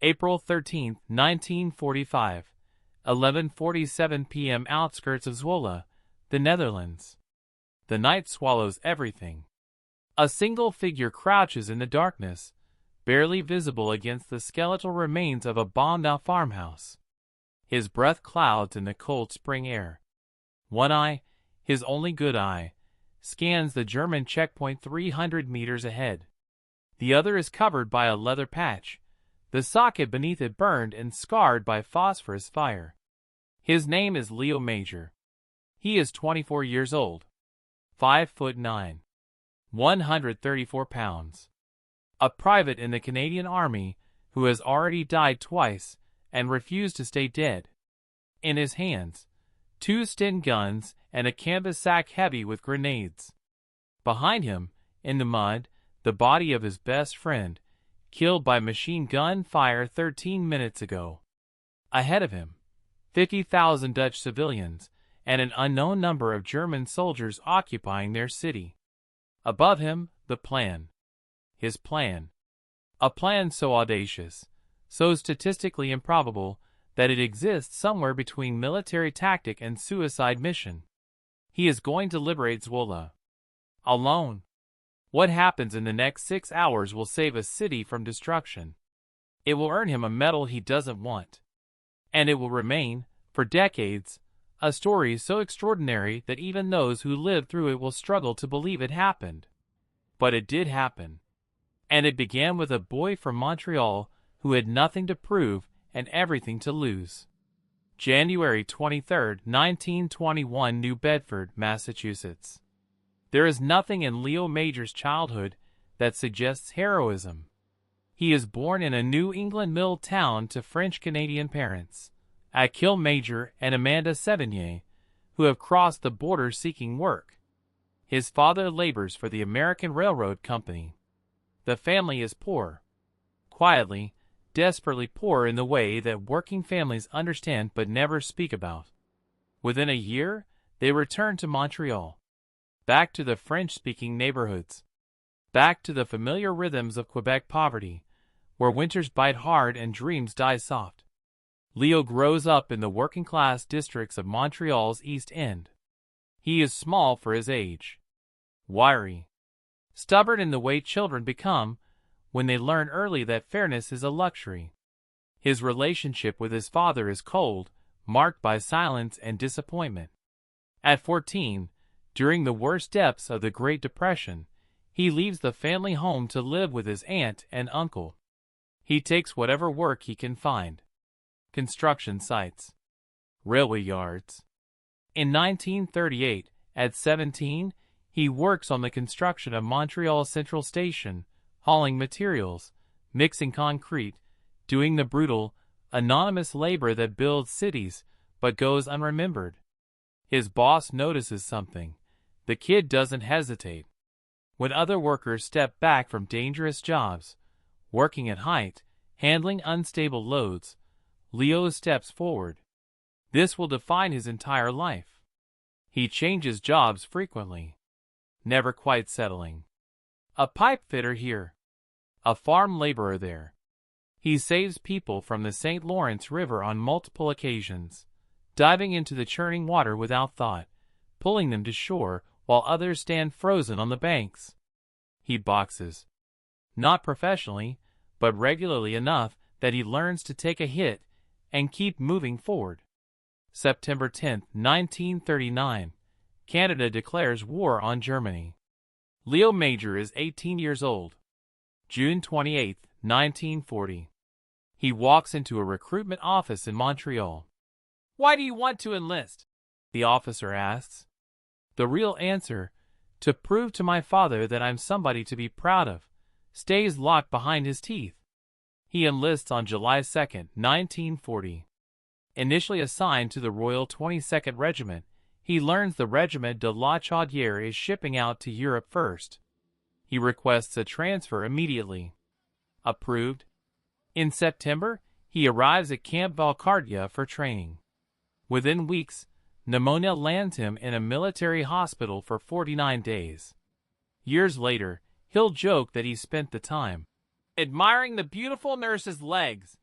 April 13, 1945, 11:47 p.m. Outskirts of Zwolle, the Netherlands. The night swallows everything. A single figure crouches in the darkness, barely visible against the skeletal remains of a bombed-out farmhouse. His breath clouds in the cold spring air. One eye, his only good eye, scans the German checkpoint 300 meters ahead. The other is covered by a leather patch, the socket beneath it burned and scarred by phosphorus fire. His name is Leo Major. He is 24 years old, 5'9", 134 pounds. A private in the Canadian Army who has already died twice and refused to stay dead. In his hands, 2 Sten guns and a canvas sack heavy with grenades. Behind him, in the mud, the body of his best friend, killed by machine gun fire 13 minutes ago. Ahead of him, 50,000 Dutch civilians and an unknown number of German soldiers occupying their city. Above him, the plan. His plan. A plan so audacious, so statistically improbable, that it exists somewhere between military tactic and suicide mission. He is going to liberate Zwolle. Alone. What happens in the next 6 hours will save a city from destruction. It will earn him a medal he doesn't want. And it will remain, for decades, a story so extraordinary that even those who lived through it will struggle to believe it happened. But it did happen. And it began with a boy from Montreal who had nothing to prove and everything to lose. January 23, 1921, New Bedford, Massachusetts. There is nothing in Leo Major's childhood that suggests heroism. He is born in a New England mill town to French-Canadian parents, Achille Major and Amanda Sevigny, who have crossed the border seeking work. His father labors for the American Railroad Company. The family is poor. Quietly, desperately poor in the way that working families understand but never speak about. Within a year, they return to Montreal. Back to the French-speaking neighborhoods. Back to the familiar rhythms of Quebec poverty, where winters bite hard and dreams die soft. Leo grows up in the working-class districts of Montreal's East End. He is small for his age. Wiry. Stubborn in the way children become when they learn early that fairness is a luxury. His relationship with his father is cold, marked by silence and disappointment. At 14, during the worst depths of the Great Depression, he leaves the family home to live with his aunt and uncle. He takes whatever work he can find. Construction sites. Railway yards. In 1938, at 17, he works on the construction of Montreal Central Station, hauling materials, mixing concrete, doing the brutal, anonymous labor that builds cities but goes unremembered. His boss notices something. The kid doesn't hesitate. When other workers step back from dangerous jobs, working at height, handling unstable loads, Leo steps forward. This will define his entire life. He changes jobs frequently, never quite settling. A pipe fitter here, a farm laborer there. He saves people from the St. Lawrence River on multiple occasions, diving into the churning water without thought, pulling them to shore while others stand frozen on the banks. He boxes. Not professionally, but regularly enough that he learns to take a hit and keep moving forward. September 10, 1939. Canada declares war on Germany. Leo Major is 18 years old. June 28, 1940. He walks into a recruitment office in Montreal. "Why do you want to enlist?" the officer asks. The real answer, "To prove to my father that I'm somebody to be proud of," stays locked behind his teeth. He enlists on July 2, 1940. Initially assigned to the Royal 22nd Regiment, he learns the Regiment de la Chaudière is shipping out to Europe first. He requests a transfer immediately. Approved. In September, he arrives at Camp Valcartier for training. Within weeks, pneumonia lands him in a military hospital for 49 days. Years later, he'll joke that he spent the time admiring the beautiful nurse's legs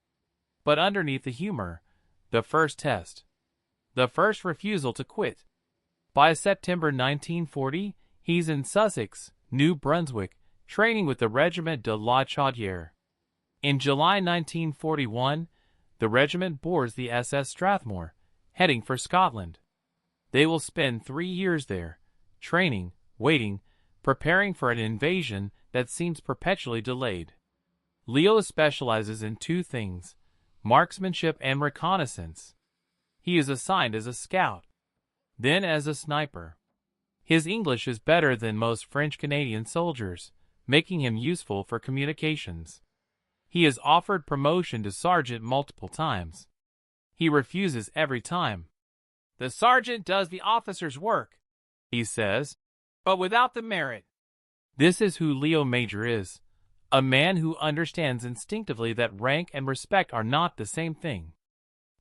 But underneath the humor, the first test. The first refusal to quit. By September 1940, he's in Sussex, New Brunswick, training with the Regiment de la Chaudière. In July 1941, the regiment boards the SS Strathmore, heading for Scotland. They will spend 3 years there, training, waiting, preparing for an invasion that seems perpetually delayed. Leo specializes in 2 things: marksmanship and reconnaissance. He is assigned as a scout, then as a sniper. His English is better than most French-Canadian soldiers, making him useful for communications. He is offered promotion to sergeant multiple times. He refuses every time. "The sergeant does the officer's work," he says, "but without the merit." This is who Leo Major is, a man who understands instinctively that rank and respect are not the same thing.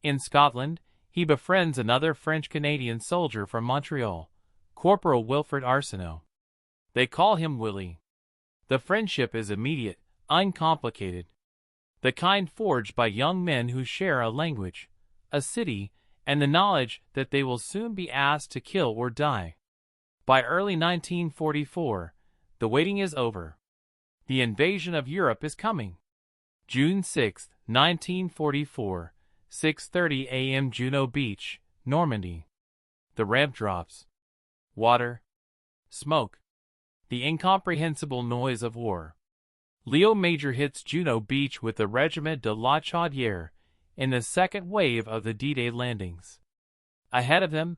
In Scotland, he befriends another French-Canadian soldier from Montreal, Corporal Wilfred Arsenault. They call him Willie. The friendship is immediate, uncomplicated, the kind forged by young men who share a language, a city, and the knowledge that they will soon be asked to kill or die. By early 1944, the waiting is over. The invasion of Europe is coming. June 6, 1944, 6:30 a.m. Juno Beach, Normandy. The ramp drops. Water. Smoke. The incomprehensible noise of war. Leo Major hits Juno Beach with the Regiment de la Chaudière in the second wave of the D-Day landings. Ahead of them,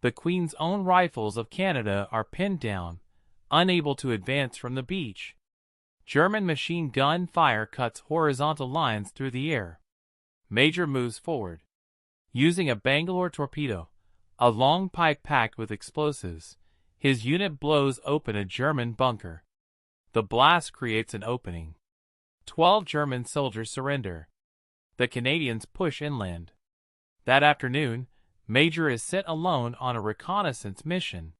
the Queen's Own Rifles of Canada are pinned down, unable to advance from the beach. German machine gun fire cuts horizontal lines through the air. Major moves forward. Using a Bangalore torpedo, a long pipe packed with explosives, his unit blows open a German bunker. The blast creates an opening. 12 German soldiers surrender. The Canadians push inland. That afternoon, Major is sent alone on a reconnaissance mission.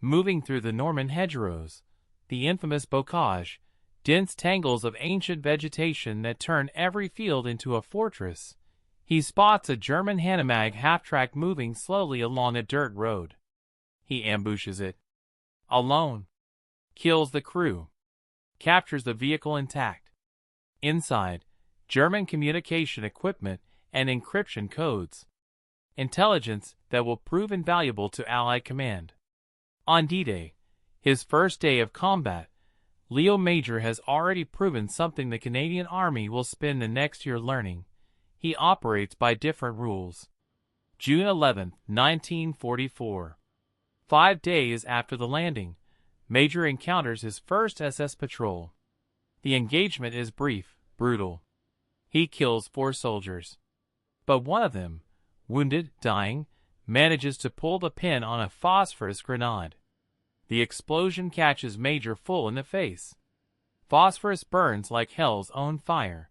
Moving through the Norman hedgerows, the infamous bocage, dense tangles of ancient vegetation that turn every field into a fortress, he spots a German Hanomag half-track moving slowly along a dirt road. He ambushes it. Alone. Kills the crew. Captures the vehicle intact. Inside, German communication equipment and encryption codes. Intelligence that will prove invaluable to Allied command. On D-Day, his first day of combat, Leo Major has already proven something the Canadian Army will spend the next year learning. He operates by different rules. June 11, 1944. 5 days after the landing, Major encounters his first SS patrol. The engagement is brief, brutal. He kills 4 soldiers. But one of them, wounded, dying, manages to pull the pin on a phosphorus grenade. The explosion catches Major full in the face. Phosphorus burns like hell's own fire.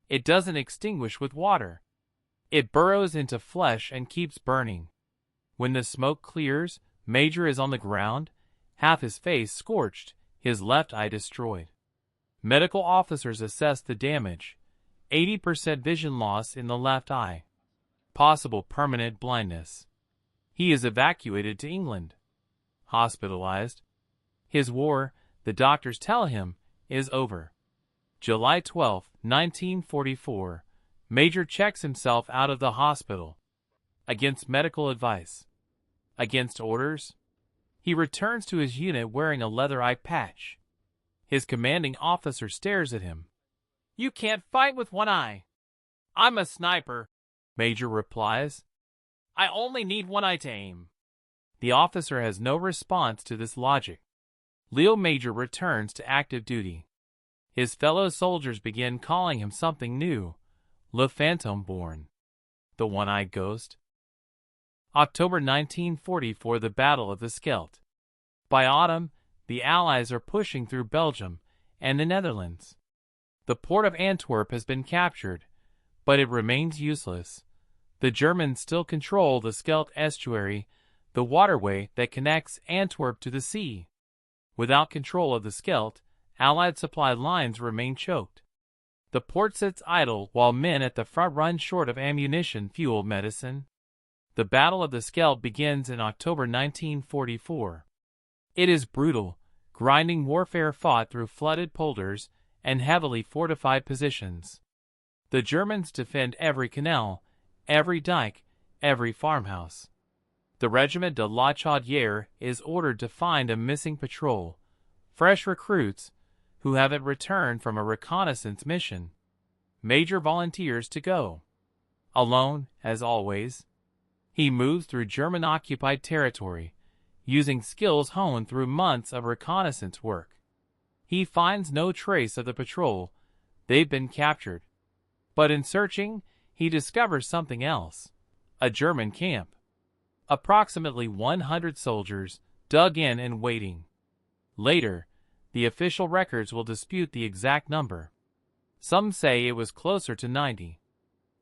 It doesn't extinguish with water. It burrows into flesh and keeps burning. When the smoke clears, Major is on the ground, half his face scorched, his left eye destroyed. Medical officers assess the damage: 80% vision loss in the left eye. Possible permanent blindness. He is evacuated to England. Hospitalized. His war, the doctors tell him, is over. July 12, 1944. Major checks himself out of the hospital. Against medical advice. Against orders. He returns to his unit wearing a leather eye patch. His commanding officer stares at him. "You can't fight with one eye." "I'm a sniper," Major replies. "I only need one eye to aim." The officer has no response to this logic. Leo Major returns to active duty. His fellow soldiers begin calling him something new: Le Fantôme Born, the one-eyed ghost. October 1944, the Battle of the Scheldt. By autumn, the Allies are pushing through Belgium and the Netherlands. The port of Antwerp has been captured, but it remains useless. The Germans still control the Scheldt estuary, the waterway that connects Antwerp to the sea. Without control of the Scheldt, Allied supply lines remain choked. The port sits idle while men at the front run short of ammunition, fuel, medicine. The Battle of the Scheldt begins in October 1944. It is brutal, grinding warfare fought through flooded polders and heavily fortified positions. The Germans defend every canal, every dike, every farmhouse. The Regiment de la Chaudière is ordered to find a missing patrol, fresh recruits, who haven't returned from a reconnaissance mission. Major volunteers to go. Alone, as always. He moves through German-occupied territory, using skills honed through months of reconnaissance work. He finds no trace of the patrol. They've been captured. But in searching, he discovers something else. A German camp. Approximately 100 soldiers, dug in and waiting. Later, the official records will dispute the exact number. Some say it was closer to 90.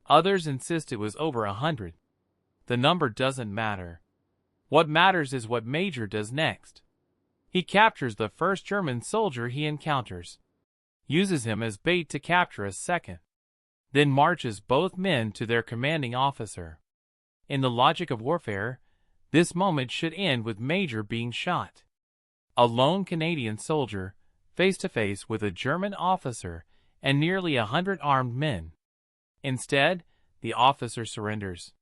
Others insist it was over 100. The number doesn't matter. What matters is what Major does next. He captures the first German soldier he encounters, uses him as bait to capture a second, then marches both men to their commanding officer. In the logic of warfare, this moment should end with Major being shot. A lone Canadian soldier, face to face with a German officer and nearly 100 armed men. Instead, the officer surrenders.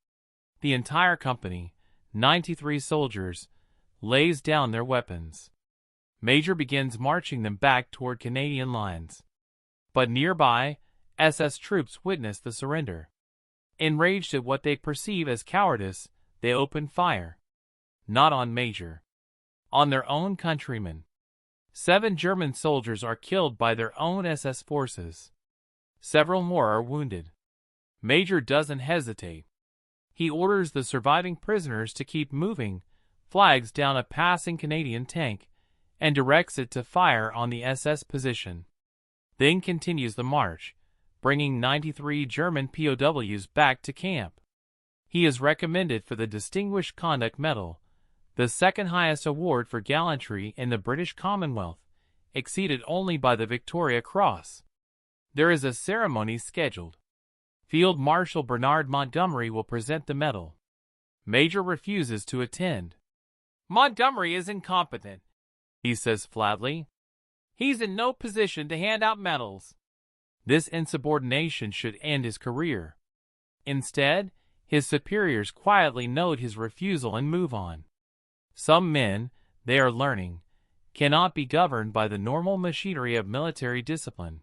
The entire company, 93 soldiers, lays down their weapons. Major begins marching them back toward Canadian lines. But nearby, SS troops witness the surrender. Enraged at what they perceive as cowardice, they open fire. Not on Major. On their own countrymen. 7 German soldiers are killed by their own SS forces. Several more are wounded. Major doesn't hesitate. He orders the surviving prisoners to keep moving, flags down a passing Canadian tank, and directs it to fire on the SS position. Then continues the march, bringing 93 German POWs back to camp. He is recommended for the Distinguished Conduct Medal, the second highest award for gallantry in the British Commonwealth, exceeded only by the Victoria Cross. There is a ceremony scheduled. Field Marshal Bernard Montgomery will present the medal. Major refuses to attend. Montgomery is incompetent, he says flatly. He's in no position to hand out medals. This insubordination should end his career. Instead, his superiors quietly note his refusal and move on. Some men, they are learning, cannot be governed by the normal machinery of military discipline.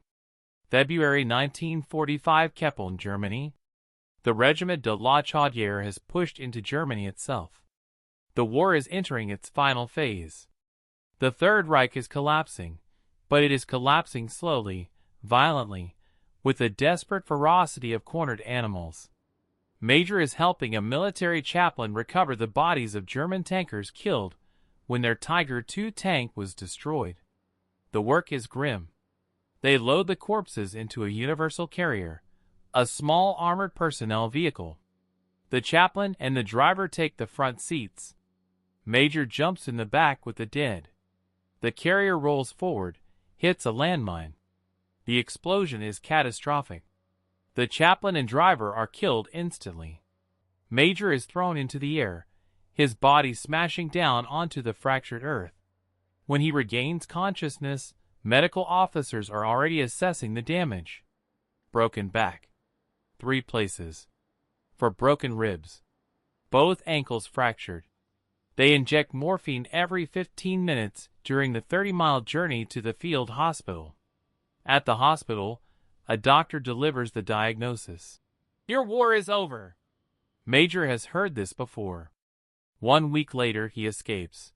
February 1945, Kepeln, Germany. The Regiment de la Chaudière has pushed into Germany itself. The war is entering its final phase. The Third Reich is collapsing, but it is collapsing slowly, violently, with the desperate ferocity of cornered animals. Major is helping a military chaplain recover the bodies of German tankers killed when their Tiger II tank was destroyed. The work is grim. They load the corpses into a universal carrier, a small armored personnel vehicle. The chaplain and the driver take the front seats. Major jumps in the back with the dead. The carrier rolls forward, hits a landmine. The explosion is catastrophic. The chaplain and driver are killed instantly. Major is thrown into the air, his body smashing down onto the fractured earth. When he regains consciousness, medical officers are already assessing the damage. Broken back. 3 places. For broken ribs. Both ankles fractured. They inject morphine every 15 minutes during the 30-mile journey to the field hospital. At the hospital, a doctor delivers the diagnosis. Your war is over. Major has heard this before. 1 week later, he escapes.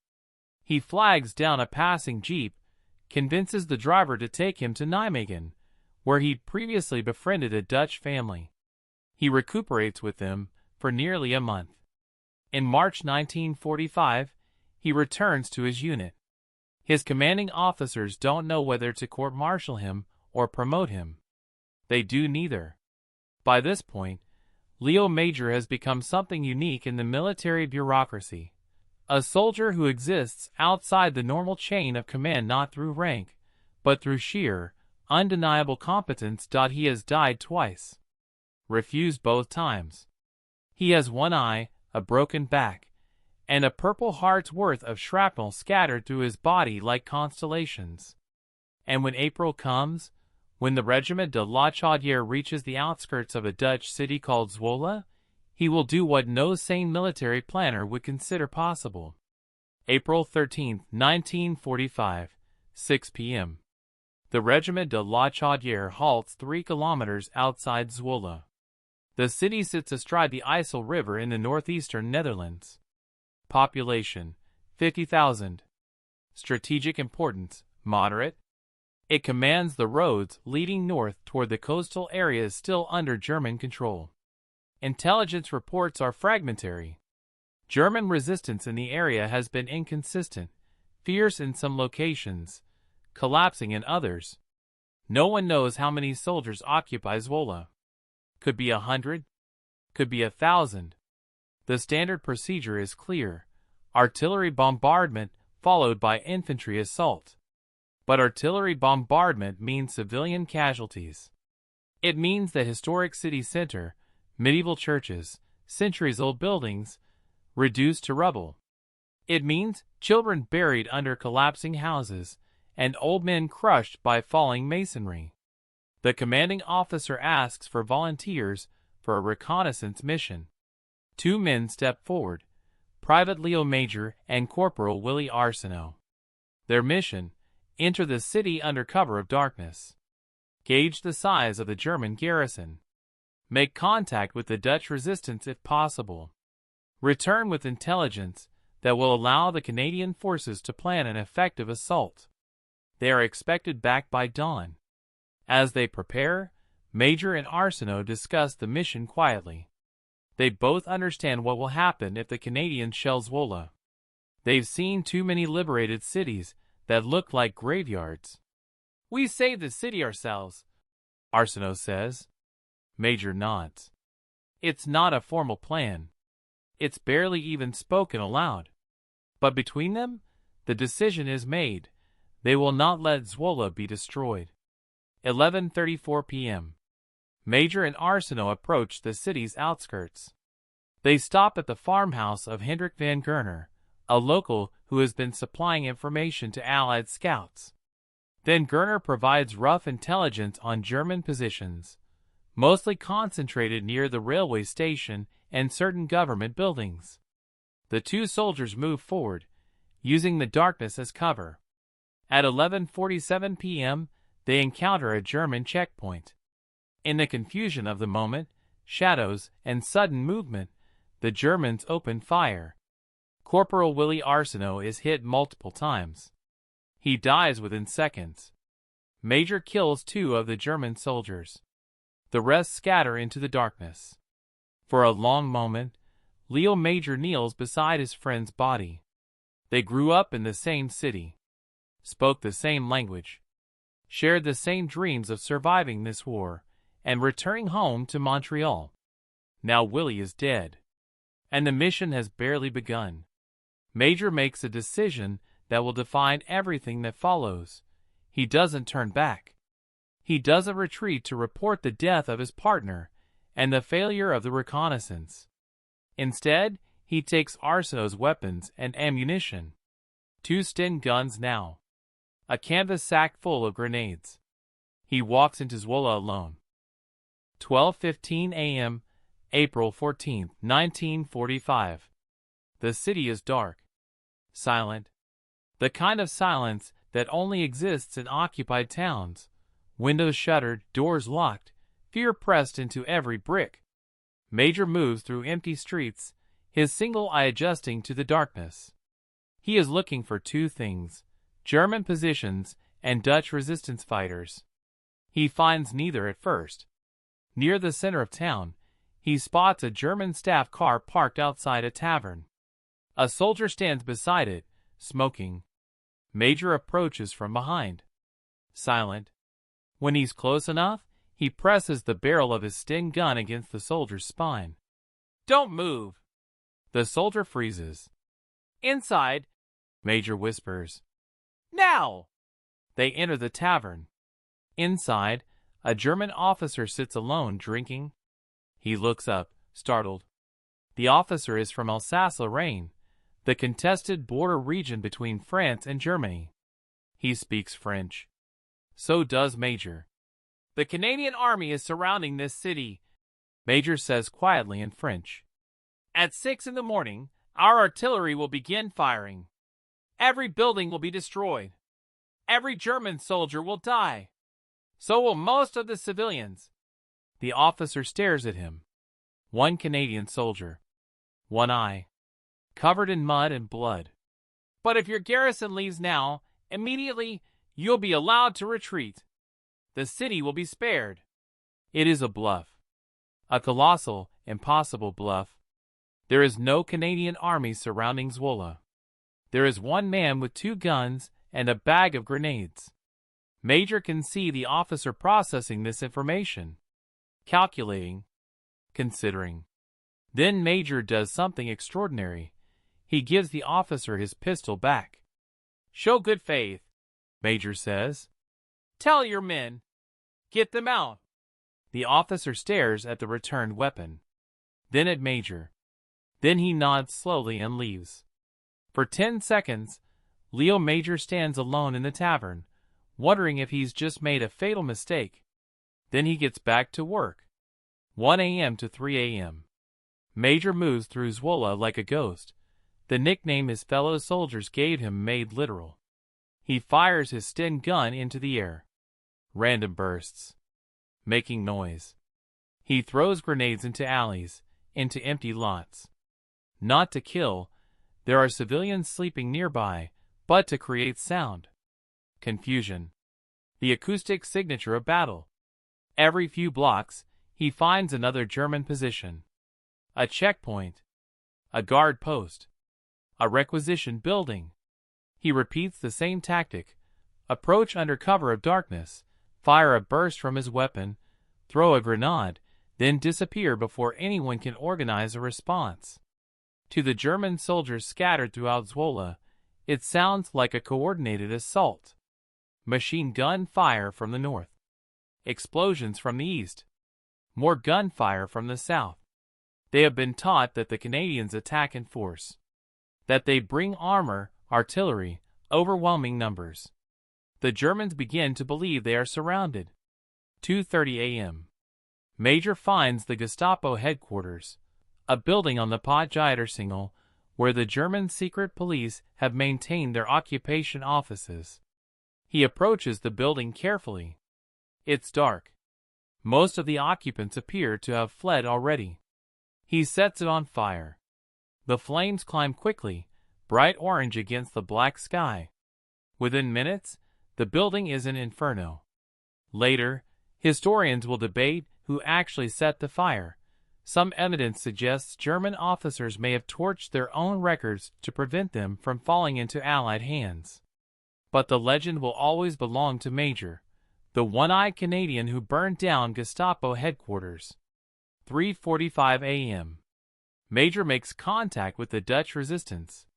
He flags down a passing jeep, convinces the driver to take him to Nijmegen, where he'd previously befriended a Dutch family. He recuperates with them for nearly a month. In March 1945, he returns to his unit. His commanding officers don't know whether to court-martial him or promote him. They do neither. By this point, Leo Major has become something unique in the military bureaucracy. A soldier who exists outside the normal chain of command not through rank, but through sheer, undeniable competence. He has died twice. Refused both times. He has one eye, a broken back, and a Purple Heart's worth of shrapnel scattered through his body like constellations. And when April comes, when the Regiment de la Chaudière reaches the outskirts of a Dutch city called Zwolle, he will do what no sane military planner would consider possible. April 13, 1945, 6 p.m. The Regiment de la Chaudière halts 3 kilometers outside Zwolle. The city sits astride the IJssel River in the northeastern Netherlands. Population, 50,000. Strategic importance, moderate. It commands the roads leading north toward the coastal areas still under German control. Intelligence reports are fragmentary. German resistance in the area has been inconsistent, fierce in some locations, collapsing in others. No one knows how many soldiers occupy Zwolle. Could be 100, could be 1,000. The standard procedure is clear: artillery bombardment followed by infantry assault. But artillery bombardment means civilian casualties. It means the historic city center, medieval churches, centuries-old buildings, reduced to rubble. It means children buried under collapsing houses, and old men crushed by falling masonry. The commanding officer asks for volunteers for a reconnaissance mission. 2 men step forward, Private Leo Major and Corporal Willie Arsenault. Their mission: enter the city under cover of darkness. Gauge the size of the German garrison. Make contact with the Dutch resistance if possible. Return with intelligence that will allow the Canadian forces to plan an effective assault. They are expected back by dawn. As they prepare, Major and Arsenault discuss the mission quietly. They both understand what will happen if the Canadians shell Zwolle. They've seen too many liberated cities that look like graveyards. "We saved the city ourselves," Arsenault says. Major nods. It's not a formal plan. It's barely even spoken aloud. But between them, the decision is made. They will not let Zwolle be destroyed. 11:34 p.m. Major and Arsenault approach the city's outskirts. They stop at the farmhouse of Hendrik van Gerner, a local who has been supplying information to Allied scouts. Van Gerner provides rough intelligence on German positions, mostly concentrated near the railway station and certain government buildings. The 2 soldiers move forward, using the darkness as cover. At 11:47 p.m., they encounter a German checkpoint. In the confusion of the moment, shadows, and sudden movement, the Germans open fire. Corporal Willie Arsenault is hit multiple times. He dies within seconds. Major kills 2 of the German soldiers. The rest scatter into the darkness. For a long moment, Leo Major kneels beside his friend's body. They grew up in the same city, spoke the same language, shared the same dreams of surviving this war and returning home to Montreal. Now Willie is dead, and the mission has barely begun. Major makes a decision that will define everything that follows. He doesn't turn back. He doesn't retreat to report the death of his partner and the failure of the reconnaissance. Instead, he takes Arsenault's weapons and ammunition. 2 Sten guns now. A canvas sack full of grenades. He walks into Zwolle alone. 12:15 a.m., April 14, 1945. The city is dark. Silent. The kind of silence that only exists in occupied towns. Windows shuttered, doors locked, fear pressed into every brick. Major moves through empty streets, his single eye adjusting to the darkness. He is looking for 2 things: German positions and Dutch resistance fighters. He finds neither at first. Near the center of town, he spots a German staff car parked outside a tavern. A soldier stands beside it, smoking. Major approaches from behind. Silent. When he's close enough, he presses the barrel of his Sten gun against the soldier's spine. "Don't move!" The soldier freezes. Inside, a German officer sits alone drinking. He looks up, startled. The officer is from Alsace-Lorraine, the contested border region between France and Germany. He speaks French. So does Major. "The Canadian army is surrounding this city," Major says quietly in French. "At 6 in the morning, our artillery will begin firing. Every building will be destroyed. Every German soldier will die. So will most of the civilians." The officer stares at him. One Canadian soldier. One eye. Covered in mud and blood. "But if your garrison leaves now, immediately, you'll be allowed to retreat. The city will be spared." It is a bluff. A colossal, impossible bluff. There is no Canadian army surrounding Zwolle. There is one man with 2 guns and a bag of grenades. Major can see the officer processing this information. Calculating. Considering. Then Major does something extraordinary. He gives the officer his pistol back. "Show good faith," Major says. "Tell your men. Get them out." The officer stares at the returned weapon. Then at Major. Then he nods slowly and leaves. For 10 seconds, Leo Major stands alone in the tavern, wondering if he's just made a fatal mistake. Then he gets back to work. 1 a.m. to 3 a.m. Major moves through Zwolle like a ghost. The nickname his fellow soldiers gave him made literal. He fires his Sten gun into the air. Random bursts. Making noise. He throws grenades into alleys, into empty lots. Not to kill, there are civilians sleeping nearby, but to create sound. Confusion. The acoustic signature of battle. Every few blocks, he finds another German position. A checkpoint. A guard post. A requisition building. He repeats the same tactic. Approach under cover of darkness, fire a burst from his weapon, throw a grenade, then disappear before anyone can organize a response. To the German soldiers scattered throughout Zwolle, it sounds like a coordinated assault. Machine gun fire from the north. Explosions from the east. More gunfire from the south. They have been taught that the Canadians attack in force. That they bring armor, artillery, overwhelming numbers. The Germans begin to believe they are surrounded. 2:30 a.m. Major finds the Gestapo headquarters, a building on the Potsdamer where the German secret police have maintained their occupation offices. He approaches the building carefully. It's dark. Most of the occupants appear to have fled already. He sets it on fire. The flames climb quickly, bright orange against the black sky. Within minutes, the building is an inferno. Later, historians will debate who actually set the fire. Some evidence suggests German officers may have torched their own records to prevent them from falling into Allied hands. But the legend will always belong to Major, the one-eyed Canadian who burned down Gestapo headquarters. 3:45 a.m. Major makes contact with the Dutch resistance.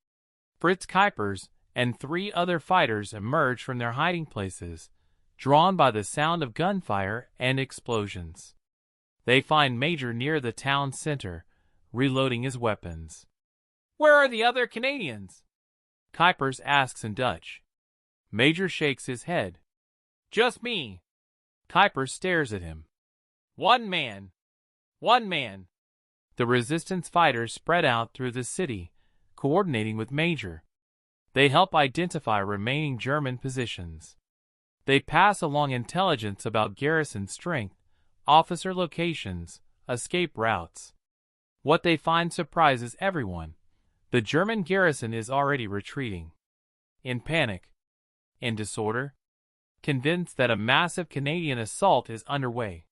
Fritz Kuipers and 3 other fighters emerge from their hiding places, drawn by the sound of gunfire and explosions. They find Major near the town center, reloading his weapons. "Where are the other Canadians?" Kuipers asks in Dutch. Major shakes his head. "Just me." Kuipers stares at him. One man. One man." The resistance fighters spread out through the city, coordinating with Major. They help identify remaining German positions. They pass along intelligence about garrison strength, officer locations, escape routes. What they find surprises everyone. The German garrison is already retreating. In panic. In disorder. Convinced that a massive Canadian assault is underway.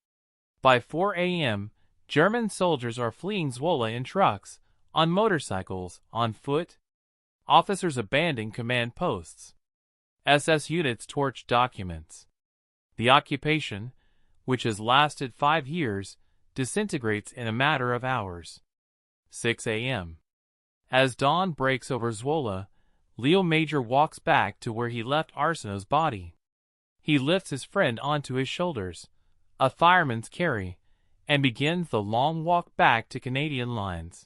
By 4 a.m., German soldiers are fleeing Zwolle in trucks, on motorcycles, on foot. Officers abandon command posts. SS units torch documents. The occupation, which has lasted 5 years, disintegrates in a matter of hours. 6 a.m. As dawn breaks over Zwolle, Leo Major walks back to where he left Arsenault's body. He lifts his friend onto his shoulders, a fireman's carry, and begins the long walk back to Canadian lines.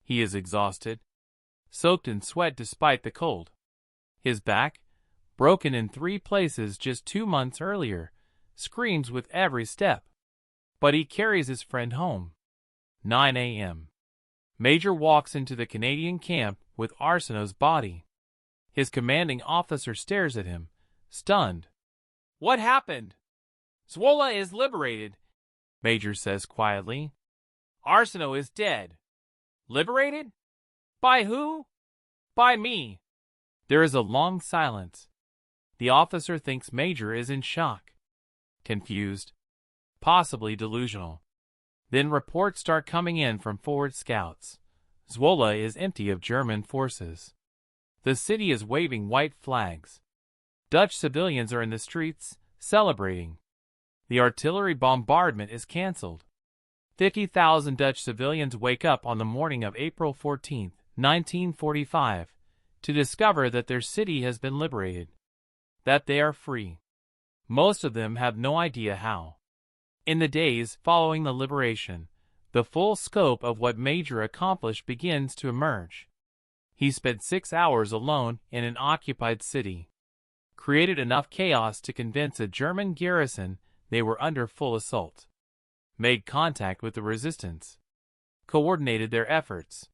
He is exhausted, soaked in sweat despite the cold. His back, broken in 3 places just 2 months earlier, screams with every step. But he carries his friend home. 9 a.m. Major walks into the Canadian camp with Arsenault's body. His commanding officer stares at him, stunned. "What happened?" "Zwolle is liberated," Major says quietly. "Arsenault is dead." "Liberated? By who?" "By me." There is a long silence. The officer thinks Major is in shock, confused, possibly delusional. Then reports start coming in from forward scouts. Zwolle is empty of German forces. The city is waving white flags. Dutch civilians are in the streets, celebrating. The artillery bombardment is cancelled. 50,000 Dutch civilians wake up on the morning of April 14, 1945, to discover that their city has been liberated, that they are free. Most of them have no idea how. In the days following the liberation, the full scope of what Major accomplished begins to emerge. He spent 6 hours alone in an occupied city, created enough chaos to convince a German garrison they were under full assault, made contact with the resistance, coordinated their efforts,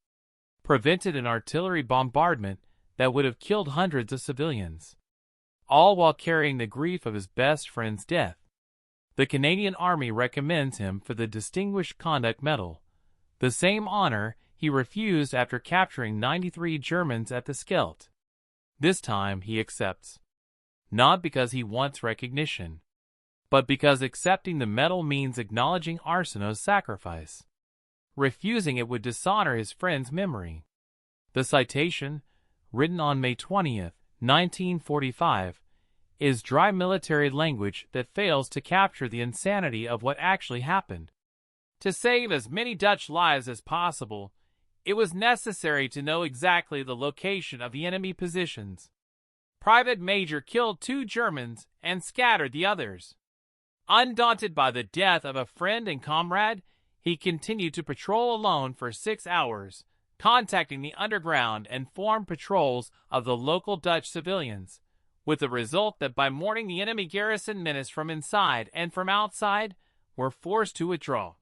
prevented an artillery bombardment that would have killed hundreds of civilians, all while carrying the grief of his best friend's death. The Canadian Army recommends him for the Distinguished Conduct Medal, the same honor he refused after capturing 93 Germans at the Scheldt. This time he accepts, not because he wants recognition, but because accepting the medal means acknowledging Arsenault's sacrifice. Refusing it would dishonor his friend's memory. The citation, written on May 20, 1945, is dry military language that fails to capture the insanity of what actually happened. To save as many Dutch lives as possible, it was necessary to know exactly the location of the enemy positions. Private Major killed 2 Germans and scattered the others. Undaunted by the death of a friend and comrade, he continued to patrol alone for 6 hours, contacting the underground and formed patrols of the local Dutch civilians, with the result that by morning the enemy garrison menaced from inside and from outside were forced to withdraw.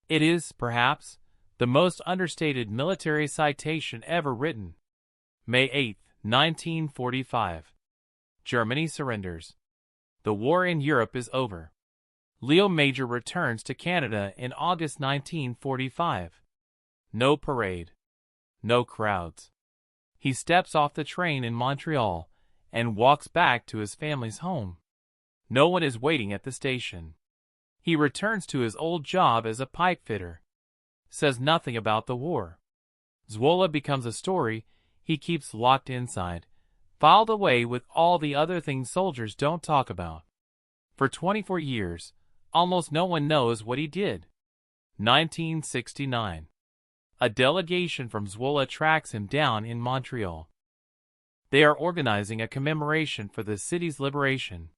It is, perhaps, the most understated military citation ever written. May 8, 1945. Germany surrenders. The war in Europe is over. Leo Major returns to Canada in August 1945. No parade. No crowds. He steps off the train in Montreal and walks back to his family's home. No one is waiting at the station. He returns to his old job as a pipe fitter. Says nothing about the war. Zwolle becomes a story he keeps locked inside, filed away with all the other things soldiers don't talk about. For 24 years, almost no one knows what he did. 1969. A delegation from Zwolle tracks him down in Montreal. They are organizing a commemoration for the city's liberation.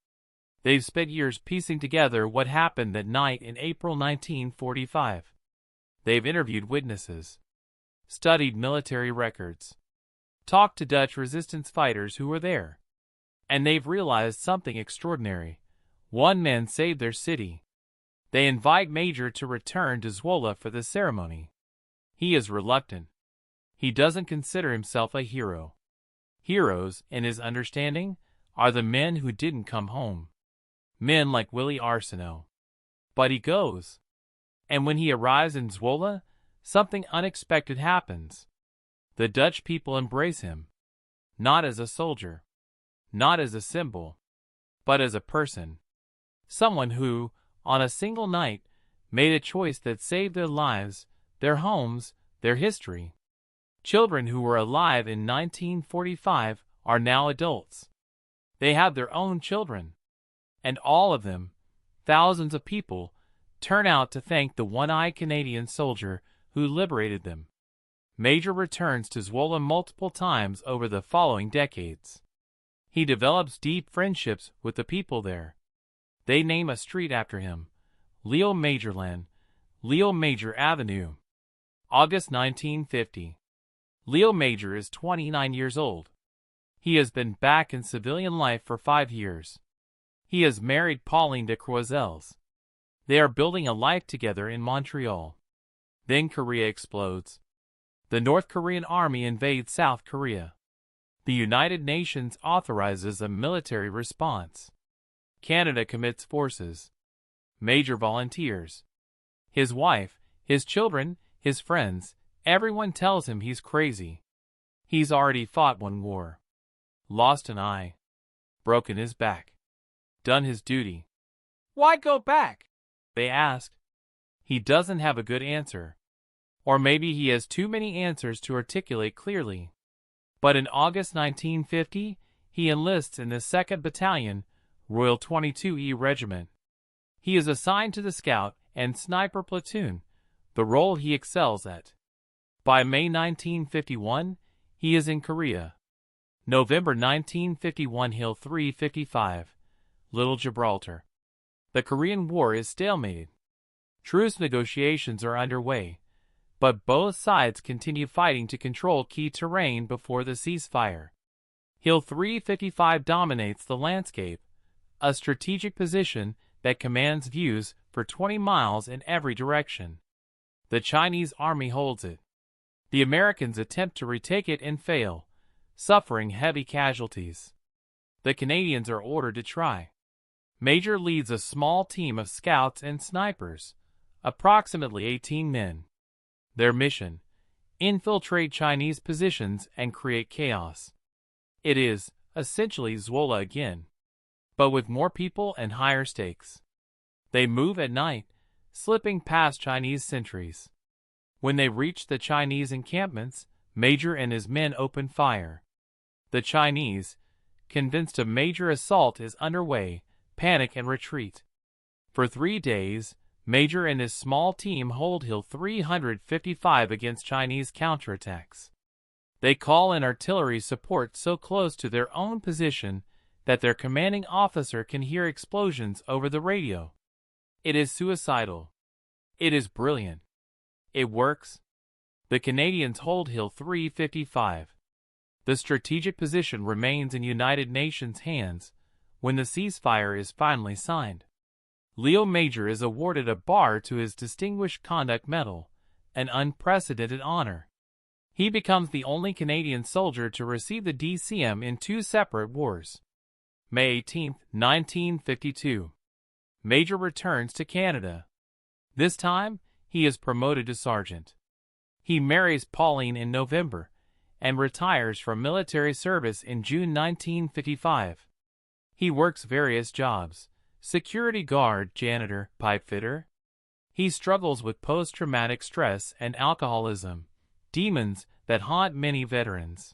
They've spent years piecing together what happened that night in April 1945. They've interviewed witnesses, studied military records, talked to Dutch resistance fighters who were there. And they've realized something extraordinary. One man saved their city. They invite Major to return to Zwolle for the ceremony. He is reluctant. He doesn't consider himself a hero. Heroes, in his understanding, are the men who didn't come home. Men like Willie Arsenault. But he goes. And when he arrives in Zwolle, something unexpected happens. The Dutch people embrace him. Not as a soldier. Not as a symbol. But as a person. Someone who, on a single night, made a choice that saved their lives, their homes, their history. Children who were alive in 1945 are now adults. They have their own children. And all of them, thousands of people, turn out to thank the one-eyed Canadian soldier who liberated them. Major returns to Zwolle multiple times over the following decades. He develops deep friendships with the people there. They name a street after him, Leo Majorland, Leo Major Avenue. August 1950. Leo Major is 29 years old. He has been back in civilian life for 5 years. He has married Pauline de Croiselles. They are building a life together in Montreal. Then Korea explodes. The North Korean army invades South Korea. The United Nations authorizes a military response. Canada commits forces. Major volunteers. His wife, his children, his friends, everyone tells him he's crazy. He's already fought one war. Lost an eye. Broken his back. Done his duty. Why go back? They asked. He doesn't have a good answer. Or maybe he has too many answers to articulate clearly. But in August 1950, he enlists in the 2nd Battalion, Royal 22E Regiment. He is assigned to the Scout and Sniper Platoon, the role he excels at. By May 1951, he is in Korea. November 1951, Hill 355, Little Gibraltar. The Korean War is stalemated. Truce negotiations are underway, but both sides continue fighting to control key terrain before the ceasefire. Hill 355 dominates the landscape, a strategic position that commands views for 20 miles in every direction. The Chinese army holds it. The Americans attempt to retake it and fail, suffering heavy casualties. The Canadians are ordered to try. Major leads a small team of scouts and snipers, approximately 18 men. Their mission: infiltrate Chinese positions and create chaos. It is, essentially, Zwolle again, but with more people and higher stakes. They move at night, slipping past Chinese sentries. When they reach the Chinese encampments, Major and his men open fire. The Chinese, convinced a major assault is underway, panic and retreat. For 3 days, Major and his small team hold Hill 355 against Chinese counterattacks. They call in artillery support so close to their own position that their commanding officer can hear explosions over the radio. It is suicidal. It is brilliant. It works. The Canadians hold Hill 355. The strategic position remains in United Nations hands when the ceasefire is finally signed. Leo Major is awarded a bar to his Distinguished Conduct Medal, an unprecedented honor. He becomes the only Canadian soldier to receive the DCM in 2 separate wars. May 18, 1952. Major returns to Canada. This time, he is promoted to sergeant. He marries Pauline in November and retires from military service in June 1955. He works various jobs: security guard, janitor, pipe fitter. He struggles with post-traumatic stress and alcoholism, demons that haunt many veterans.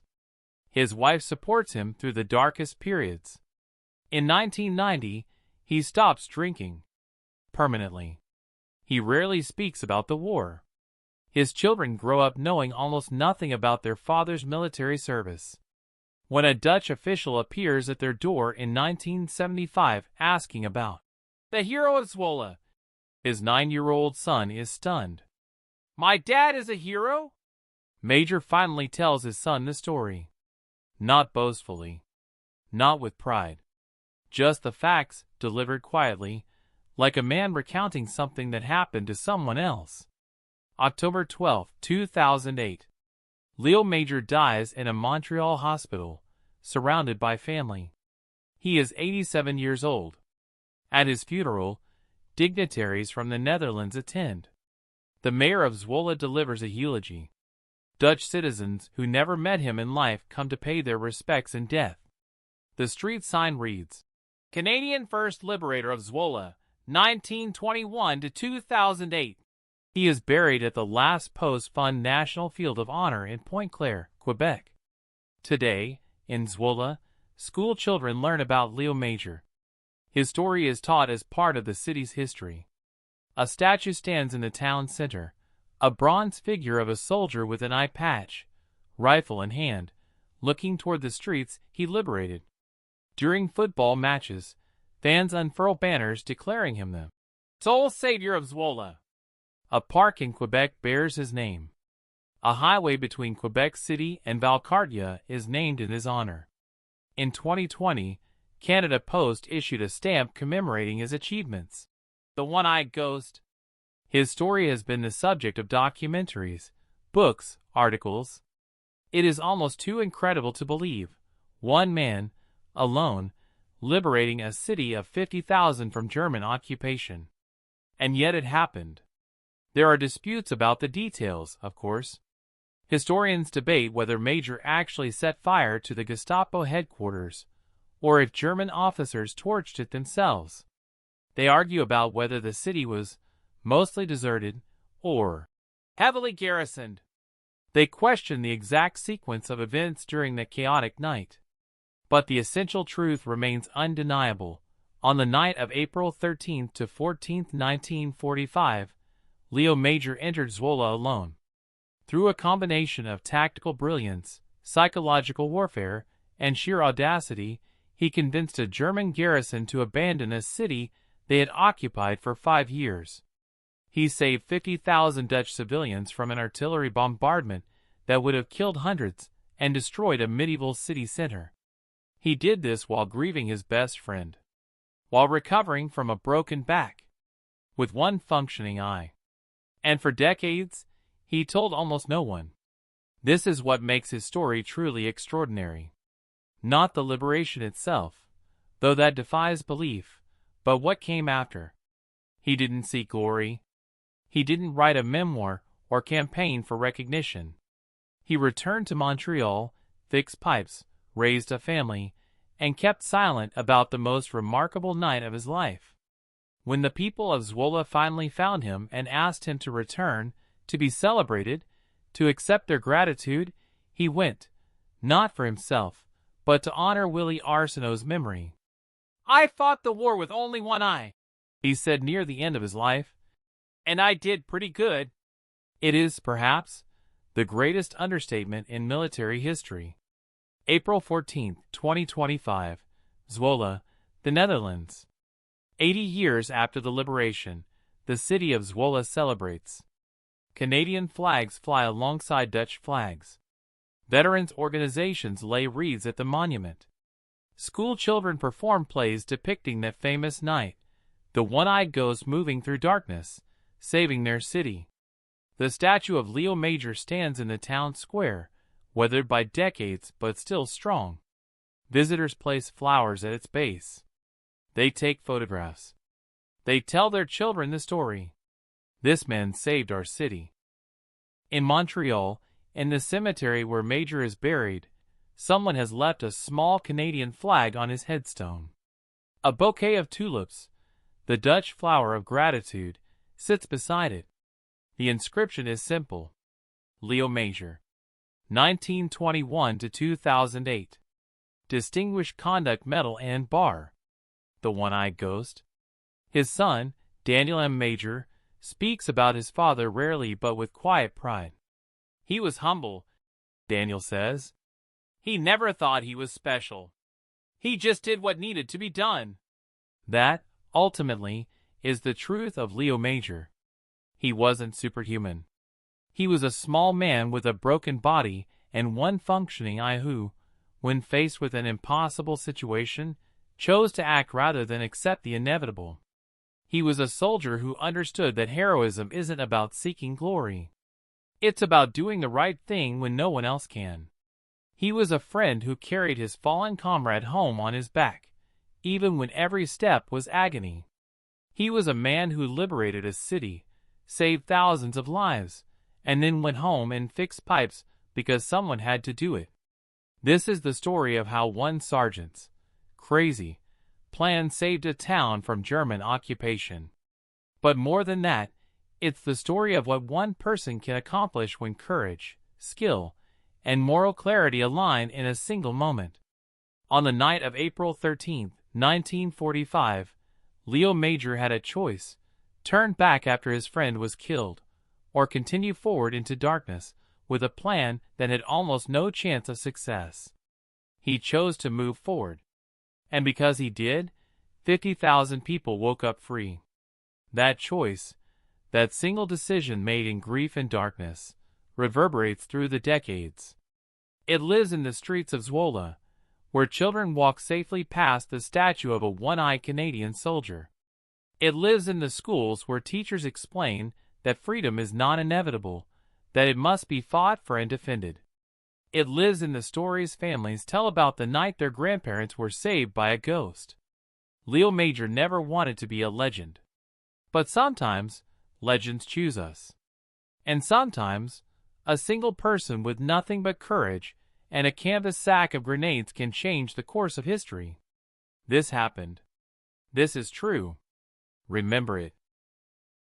His wife supports him through the darkest periods. In 1990, he stops drinking permanently. He rarely speaks about the war. His children grow up knowing almost nothing about their father's military service. When a Dutch official appears at their door in 1975 asking about the hero of Zwolle, his 9-year-old son is stunned. "My dad is a hero?" Major finally tells his son the story. Not boastfully. Not with pride. Just the facts, delivered quietly, like a man recounting something that happened to someone else. October 12, 2008. Leo Major dies in a Montreal hospital, surrounded by family. He is 87 years old. At his funeral, dignitaries from the Netherlands attend. The mayor of Zwolle delivers a eulogy. Dutch citizens who never met him in life come to pay their respects in death. The street sign reads, "Canadian First Liberator of Zwolle, 1921 to 2008. He is buried at the Last Post Fund National Field of Honor in Pointe-Claire, Quebec. Today, in Zwolle, school children learn about Leo Major. His story is taught as part of the city's history. A statue stands in the town center, a bronze figure of a soldier with an eye patch, rifle in hand, looking toward the streets he liberated. During football matches, fans unfurl banners declaring him the sole savior of Zwolle. A park in Quebec bears his name. A highway between Quebec City and Valcartier is named in his honor. In 2020, Canada Post issued a stamp commemorating his achievements. The One-Eyed Ghost. His story has been the subject of documentaries, books, articles. It is almost too incredible to believe. One man, alone, liberating a city of 50,000 from German occupation. And yet it happened. There are disputes about the details, of course. Historians debate whether Major actually set fire to the Gestapo headquarters, or if German officers torched it themselves. They argue about whether the city was mostly deserted or heavily garrisoned. They question the exact sequence of events during the chaotic night. But the essential truth remains undeniable. On the night of April 13 to 14, 1945, Leo Major entered Zwolle alone. Through a combination of tactical brilliance, psychological warfare, and sheer audacity, he convinced a German garrison to abandon a city they had occupied for 5 years. He saved 50,000 Dutch civilians from an artillery bombardment that would have killed hundreds and destroyed a medieval city center. He did this while grieving his best friend, while recovering from a broken back, with one functioning eye. And for decades, he told almost no one. This is what makes his story truly extraordinary. Not the liberation itself, though that defies belief, but what came after. He didn't seek glory. He didn't write a memoir or campaign for recognition. He returned to Montreal, fixed pipes, raised a family, and kept silent about the most remarkable night of his life. When the people of Zwolle finally found him and asked him to return, to be celebrated, to accept their gratitude, he went, not for himself, but to honor Willie Arsenault's memory. "I fought the war with only one eye," he said near the end of his life, "and I did pretty good." It is, perhaps, the greatest understatement in military history. April 14, 2025, Zwolle, the Netherlands. 80 years after the liberation, the city of Zwolle celebrates. Canadian flags fly alongside Dutch flags. Veterans organizations lay wreaths at the monument. School children perform plays depicting that famous night, the one-eyed ghost moving through darkness, saving their city. The statue of Leo Major stands in the town square, weathered by decades but still strong. Visitors place flowers at its base. They take photographs. They tell their children the story. This man saved our city. In Montreal, in the cemetery where Major is buried, someone has left a small Canadian flag on his headstone. A bouquet of tulips, the Dutch flower of gratitude, sits beside it. The inscription is simple. Leo Major, 1921 to 2008. Distinguished Conduct Medal and Bar. The One-Eyed Ghost. His son, Daniel M. Major, speaks about his father rarely but with quiet pride. "He was humble," Daniel says. "He never thought he was special. He just did what needed to be done." That, ultimately, is the truth of Leo Major. He wasn't superhuman. He was a small man with a broken body and one functioning eye who, when faced with an impossible situation, chose to act rather than accept the inevitable. He was a soldier who understood that heroism isn't about seeking glory. It's about doing the right thing when no one else can. He was a friend who carried his fallen comrade home on his back, even when every step was agony. He was a man who liberated a city, saved thousands of lives, and then went home and fixed pipes because someone had to do it. This is the story of how one sergeant's crazy plan saved a town from German occupation. But more than that, it's the story of what one person can accomplish when courage, skill, and moral clarity align in a single moment. On the night of April 13, 1945, Leo Major had a choice: turn back after his friend was killed, or continue forward into darkness with a plan that had almost no chance of success. He chose to move forward. And because he did, 50,000 people woke up free. That choice, that single decision made in grief and darkness, reverberates through the decades. It lives in the streets of Zwolle, where children walk safely past the statue of a one-eyed Canadian soldier. It lives in the schools where teachers explain that freedom is not inevitable, that it must be fought for and defended. It lives in the stories families tell about the night their grandparents were saved by a ghost. Leo Major never wanted to be a legend. But sometimes, legends choose us. And sometimes, a single person with nothing but courage and a canvas sack of grenades can change the course of history. This happened. This is true. Remember it.